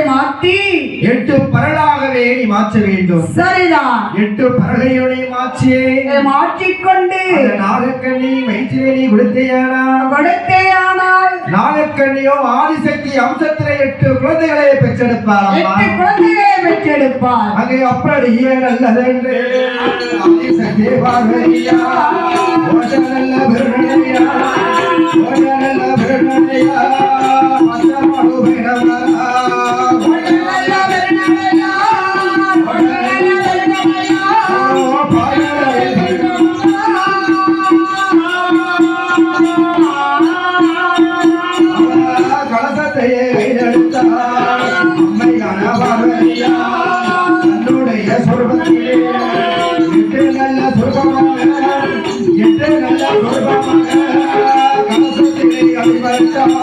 மாற்றி 8 பரலாகவே நீ மாற்ற வேண்டும். சரிதான். 8 பரலையோனை மாற்றிக்கொண்டு நாகக்கண்ணி வயிற்றிலே நீ கொடுத்தேயானால் நாகக்கண்ணியோ ஆதிசக்தி அம்சத்திலே 8 குழந்தைகளை பெற்றெடுப்பார். 8 குழந்தைகளை பெற்றெடுப்பார். அங்கே அப்படியே நல்லதென்று ஆதிசக்தி பார்வதியா நல்ல பெருமையா நல்ல பெருமையா கலசத்தையே அம்மையான பார்வதியா தன்னுடைய சொர்பத்திலே நல்ல சொர்பமாக கலசத்திலே அடிபட்டார்.